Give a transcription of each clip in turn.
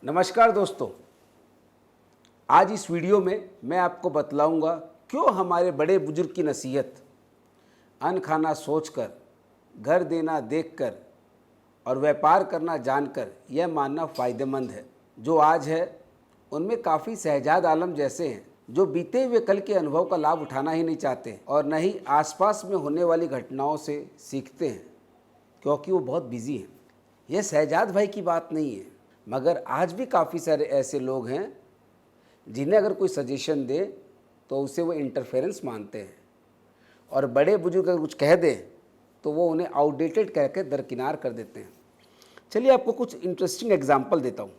नमस्कार दोस्तों, आज इस वीडियो में मैं आपको बतलाऊंगा क्यों हमारे बड़े बुजुर्ग की नसीहत अन्न खाना सोचकर, घर देना देखकर और व्यापार करना जानकर यह मानना फ़ायदेमंद है। जो आज है उनमें काफ़ी शहजाद आलम जैसे हैं जो बीते हुए कल के अनुभव का लाभ उठाना ही नहीं चाहते और न ही आसपास में होने वाली घटनाओं से सीखते हैं क्योंकि वो बहुत बिजी हैं। यह शहजाद भाई की बात नहीं है, मगर आज भी काफ़ी सारे ऐसे लोग हैं जिन्हें अगर कोई सजेशन दे तो उसे वो इंटरफेरेंस मानते हैं और बड़े बुजुर्ग अगर कुछ कह दें तो वो उन्हें आउटडेटेड कह के दरकिनार कर देते हैं। चलिए आपको कुछ इंटरेस्टिंग एग्जांपल देता हूँ।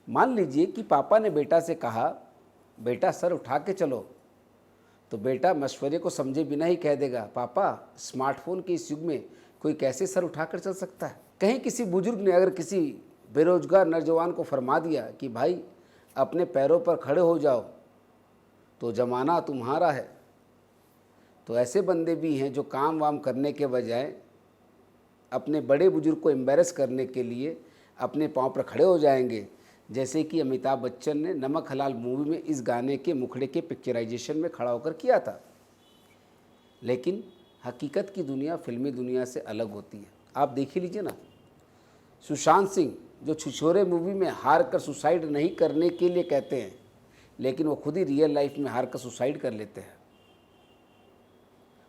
मान लीजिए कि पापा ने बेटा से कहा, बेटा सर उठा के चलो, तो बेटा मशवरे को समझे बिना ही कह देगा, पापा स्मार्टफोन के इस युग में कोई कैसे सर उठा कर चल सकता है। कहीं किसी बुजुर्ग ने अगर किसी बेरोजगार नौजवान को फरमा दिया कि भाई अपने पैरों पर खड़े हो जाओ तो ज़माना तुम्हारा है, तो ऐसे बंदे भी हैं जो काम वाम करने के बजाय अपने बड़े बुजुर्ग को एम्बेरस करने के लिए अपने पाँव पर खड़े हो जाएंगे। जैसे कि अमिताभ बच्चन ने नमक हलाल मूवी में इस गाने के मुखड़े के पिक्चराइजेशन में खड़ा होकर किया था। लेकिन हकीकत की दुनिया फिल्मी दुनिया से अलग होती है। आप देख ही लीजिए ना, सुशांत सिंह जो छिछोरे मूवी में हार कर सुसाइड नहीं करने के लिए कहते हैं, लेकिन वो खुद ही रियल लाइफ में हार कर सुसाइड कर लेते हैं।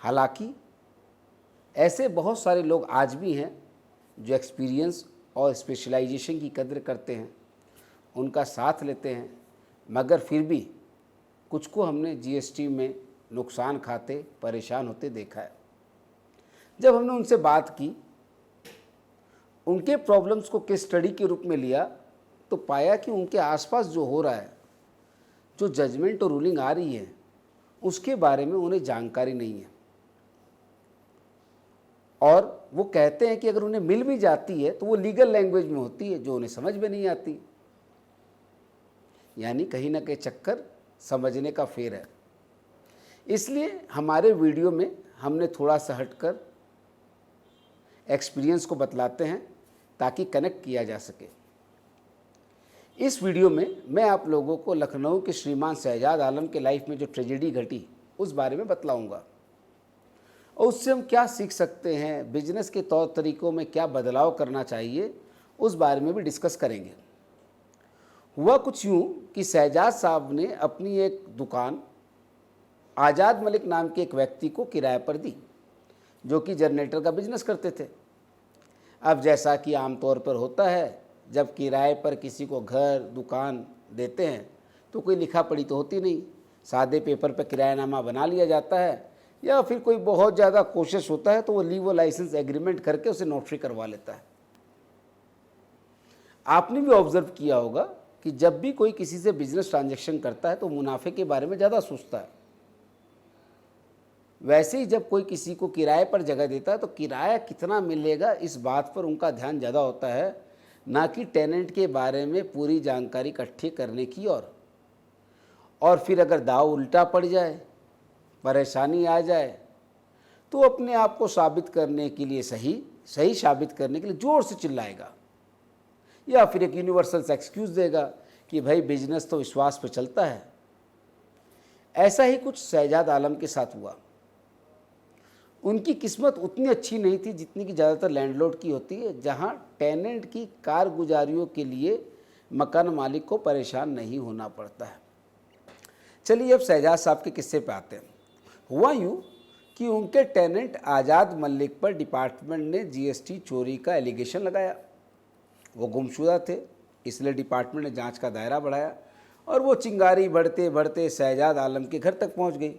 हालांकि ऐसे बहुत सारे लोग आज भी हैं जो एक्सपीरियंस और स्पेशलाइजेशन की कदर करते हैं, उनका साथ लेते हैं, मगर फिर भी कुछ को हमने जीएसटी में नुकसान खाते परेशान होते देखा है। जब हमने उनसे बात की, उनके प्रॉब्लम्स को केस स्टडी के रूप में लिया, तो पाया कि उनके आसपास जो हो रहा है, जो जजमेंट और रूलिंग आ रही है, उसके बारे में उन्हें जानकारी नहीं है। और वो कहते हैं कि अगर उन्हें मिल भी जाती है तो वो लीगल लैंग्वेज में होती है जो उन्हें समझ में नहीं आती। यानी कहीं ना कहीं चक्कर समझने का फेर है। इसलिए हमारे वीडियो में हमने थोड़ा सा हटकर एक्सपीरियंस को बतलाते हैं ताकि कनेक्ट किया जा सके। इस वीडियो में मैं आप लोगों को लखनऊ के श्रीमान शहजाद आलम के लाइफ में जो ट्रेजेडी घटी उस बारे में बतलाऊंगा और उससे हम क्या सीख सकते हैं, बिजनेस के तौर तरीकों में क्या बदलाव करना चाहिए, उस बारे में भी डिस्कस करेंगे। हुआ कुछ यूँ कि शहजाद साहब ने अपनी एक दुकान आज़ाद मलिक नाम के एक व्यक्ति को किराए पर दी जो कि जनरेटर का बिजनेस करते थे। अब जैसा कि आमतौर पर होता है, जब किराए पर किसी को घर दुकान देते हैं तो कोई लिखा पढ़ी तो होती नहीं, सादे पेपर पर किरायानामा बना लिया जाता है, या फिर कोई बहुत ज़्यादा कोशिश होता है तो वो लीव लाइसेंस एग्रीमेंट करके उसे नोटरी करवा लेता है। आपने भी ऑब्जर्व किया होगा कि जब भी कोई किसी से बिजनेस ट्रांजैक्शन करता है तो मुनाफे के बारे में ज़्यादा सोचता है। वैसे ही जब कोई किसी को किराए पर जगह देता है तो किराया कितना मिलेगा इस बात पर उनका ध्यान ज़्यादा होता है, ना कि टेनेंट के बारे में पूरी जानकारी इकट्ठी करने की ओर। और फिर अगर दाव उल्टा पड़ जाए, परेशानी आ जाए, तो अपने आप को साबित करने के लिए सही साबित करने के लिए ज़ोर से चिल्लाएगा या फिर एक यूनिवर्सल सा एक्सक्यूज़ देगा कि भाई बिजनेस तो विश्वास पर चलता है। ऐसा ही कुछ शहजाद आलम के साथ हुआ। उनकी किस्मत उतनी अच्छी नहीं थी जितनी कि ज़्यादातर लैंडलॉर्ड की होती है, जहां टेनेंट की कारगुजारियों के लिए मकान मालिक को परेशान नहीं होना पड़ता है। चलिए अब शहजाद साहब के किस्से पे आते हैं। हुआ यूँ कि उनके टेनेंट आज़ाद मलिक पर डिपार्टमेंट ने जीएसटी चोरी का एलिगेशन लगाया। वो गुमशुदा थे, इसलिए डिपार्टमेंट ने जांच का दायरा बढ़ाया और वो चिंगारी बढ़ते बढ़ते शहजाद आलम के घर तक पहुंच गई,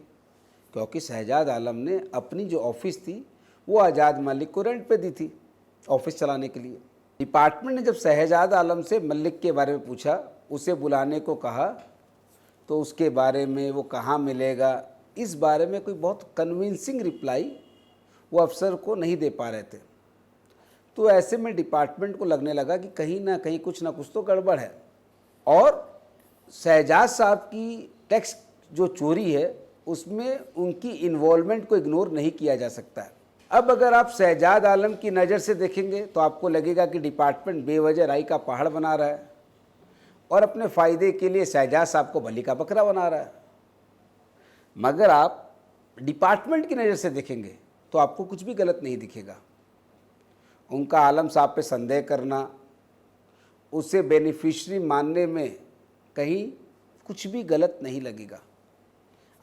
क्योंकि शहजाद आलम ने अपनी जो ऑफिस थी वो आज़ाद मलिक को रेंट पे दी थी ऑफिस चलाने के लिए। डिपार्टमेंट ने जब शहजाद आलम से मलिक के बारे में पूछा, उसे बुलाने को कहा, तो उसके बारे में वो कहाँ मिलेगा, इस बारे में कोई बहुत कन्विंसिंग रिप्लाई वो अफसर को नहीं दे पा रहे थे। तो ऐसे में डिपार्टमेंट को लगने लगा कि कहीं ना कहीं कुछ ना कुछ तो गड़बड़ है और शहजाद साहब की टैक्स जो चोरी है उसमें उनकी इन्वॉल्वमेंट को इग्नोर नहीं किया जा सकता है। अब अगर आप शहजाद आलम की नज़र से देखेंगे तो आपको लगेगा कि डिपार्टमेंट बेवजह राई का पहाड़ बना रहा है, और अपने फ़ायदे के लिए शहजाद साहब को बलि का बकरा बना रहा है। मगर आप डिपार्टमेंट की नज़र से देखेंगे तो आपको कुछ भी गलत नहीं दिखेगा। उनका आलम साहब पे संदेह करना, उसे बेनिफिशरी मानने में कहीं कुछ भी गलत नहीं लगेगा।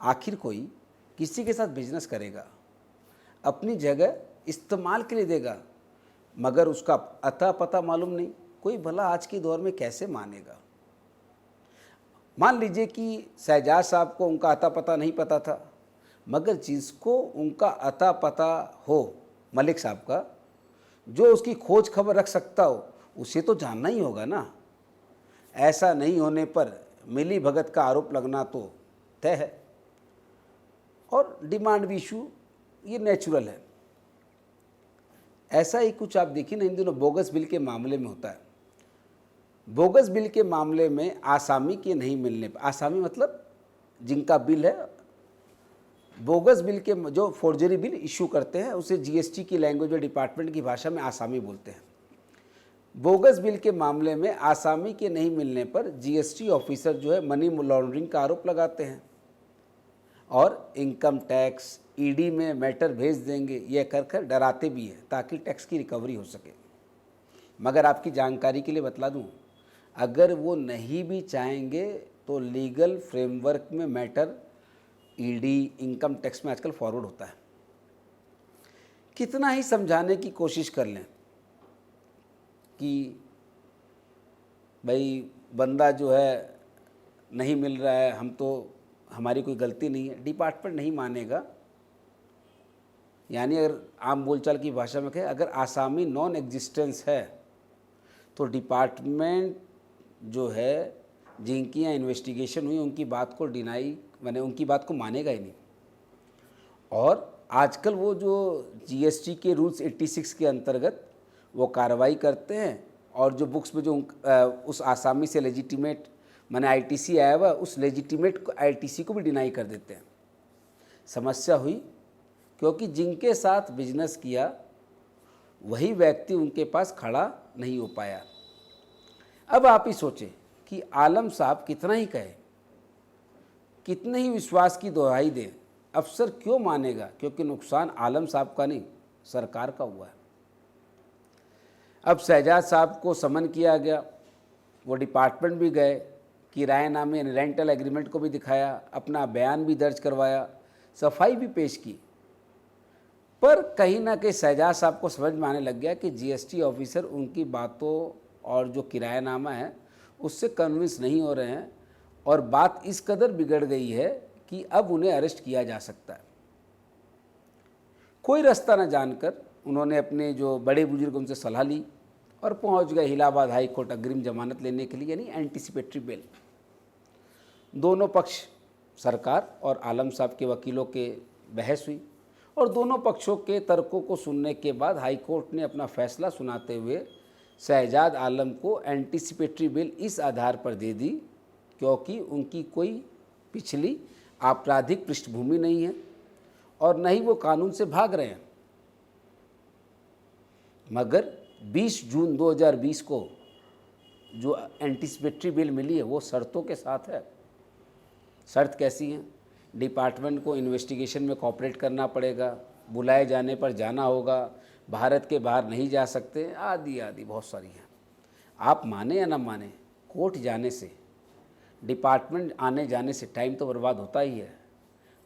आखिर कोई किसी के साथ बिजनेस करेगा, अपनी जगह इस्तेमाल के लिए देगा, मगर उसका अता पता मालूम नहीं, कोई भला आज के दौर में कैसे मानेगा। मान लीजिए कि शहजाद साहब को उनका अता पता नहीं पता था, मगर जिसको उनका अता पता हो मलिक साहब का, जो उसकी खोज खबर रख सकता हो, उसे तो जानना ही होगा ना। ऐसा नहीं होने पर मिली भगत का आरोप लगना तो तय है। और डिमांड इशू ये नेचुरल है। ऐसा ही कुछ आप देखिए ना, इन दिनों बोगस बिल के मामले में होता है। बोगस बिल के मामले में आसामी के नहीं मिलने पर, आसामी मतलब जिनका बिल है, बोगस बिल के जो फोर्जरी बिल इशू करते हैं उसे जीएसटी की लैंग्वेज और डिपार्टमेंट की भाषा में आसामी बोलते हैं। बोगस बिल के मामले में आसामी के नहीं मिलने पर जीएसटी ऑफिसर जो है मनी लॉन्ड्रिंग का आरोप लगाते हैं और इनकम टैक्स ईडी में मैटर भेज देंगे, यह कर डराते भी हैं ताकि टैक्स की रिकवरी हो सके। मगर आपकी जानकारी के लिए बतला दूं, अगर वो नहीं भी चाहेंगे तो लीगल फ्रेमवर्क में मैटर ईडी इनकम टैक्स में आजकल फॉरवर्ड होता है। कितना ही समझाने की कोशिश कर लें कि भाई बंदा जो है नहीं मिल रहा है, हम तो हमारी कोई गलती नहीं है, डिपार्टमेंट नहीं मानेगा। यानी अगर आम बोलचाल की भाषा में कहें, अगर आसामी नॉन एग्जिस्टेंस है तो डिपार्टमेंट जो है जिनकी यहाँ इन्वेस्टिगेशन हुई उनकी बात को डिनाई मैंने उनकी बात को मानेगा ही नहीं। और आजकल वो जो जीएसटी के रूल्स 86 के अंतर्गत वो कार्रवाई करते हैं और जो बुक्स में जो उस आसामी से लेजिटिमेट मैंने आईटीसी आया हुआ, उस लेजिटिमेट आईटीसी को भी डिनाई कर देते हैं। समस्या हुई क्योंकि जिनके साथ बिजनेस किया वही व्यक्ति उनके पास खड़ा नहीं हो पाया। अब आप ही सोचें कि आलम साहब कितना ही कहे, कितने ही विश्वास की दुहाई दें, अफसर क्यों मानेगा? क्योंकि नुकसान आलम साहब का नहीं, सरकार का हुआ है। अब शहजाद साहब को समन किया गया, वो डिपार्टमेंट भी गए, किराएनामे रेंटल एग्रीमेंट को भी दिखाया, अपना बयान भी दर्ज करवाया, सफाई भी पेश की। पर कहीं ना कहीं शहजाद साहब को समझ में आने लग गया कि जीएसटी ऑफिसर उनकी बातों और जो किरायानामा है उससे कन्विंस नहीं हो रहे हैं और बात इस कदर बिगड़ गई है कि अब उन्हें अरेस्ट किया जा सकता है। कोई रास्ता न जानकर उन्होंने अपने जो बड़े बुजुर्ग उनसे सलाह ली और पहुंच गए इलाहाबाद हाई कोर्ट अग्रिम जमानत लेने के लिए, यानी एंटीसिपेटरी बेल। दोनों पक्ष, सरकार और आलम साहब के वकीलों के बहस हुई और दोनों पक्षों के तर्कों को सुनने के बाद हाई कोर्ट ने अपना फैसला सुनाते हुए शहजाद आलम को एंटीसिपेटरी बेल इस आधार पर दे दी क्योंकि उनकी कोई पिछली आपराधिक पृष्ठभूमि नहीं है और न ही वो कानून से भाग रहे हैं। मगर 20 जून 2020 को जो एंटीसिपेटरी बेल मिली है वो शर्तों के साथ है। शर्त कैसी है? डिपार्टमेंट को इन्वेस्टिगेशन में कोऑपरेट करना पड़ेगा, बुलाए जाने पर जाना होगा, भारत के बाहर नहीं जा सकते, आदि आदि बहुत सारी हैं। आप माने या ना माने, कोर्ट जाने से, डिपार्टमेंट आने जाने से टाइम तो बर्बाद होता ही है,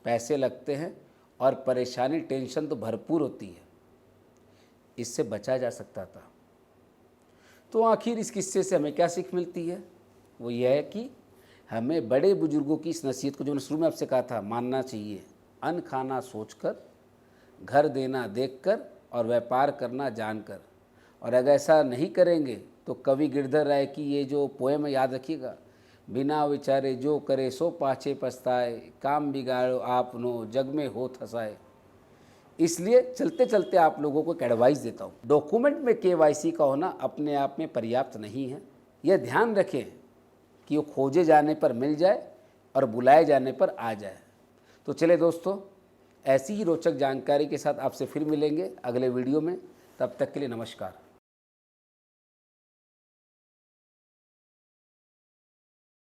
पैसे लगते हैं और परेशानी टेंशन तो भरपूर होती है। इससे बचा जा सकता था। तो आखिर इस किस्से से हमें क्या सीख मिलती है? वो यह है कि हमें बड़े बुजुर्गों की इस नसीहत को, जो मैंने शुरू में आपसे कहा था, मानना चाहिए। अन्न खाना सोचकर, घर देना देखकर और व्यापार करना जानकर। और अगर ऐसा नहीं करेंगे तो कवि गिरधर राय की ये जो पोएम है याद रखिएगा, बिना विचारे जो करे सो पाछे पछताए, काम बिगाड़ो आपनो जग में हो थसाए। इसलिए चलते चलते आप लोगों को एक एडवाइस देता हूँ, डॉक्यूमेंट में केवाईसी का होना अपने आप में पर्याप्त नहीं है। यह ध्यान रखें कि वो खोजे जाने पर मिल जाए और बुलाए जाने पर आ जाए। तो चले दोस्तों, ऐसी ही रोचक जानकारी के साथ आपसे फिर मिलेंगे अगले वीडियो में। तब तक के लिए नमस्कार।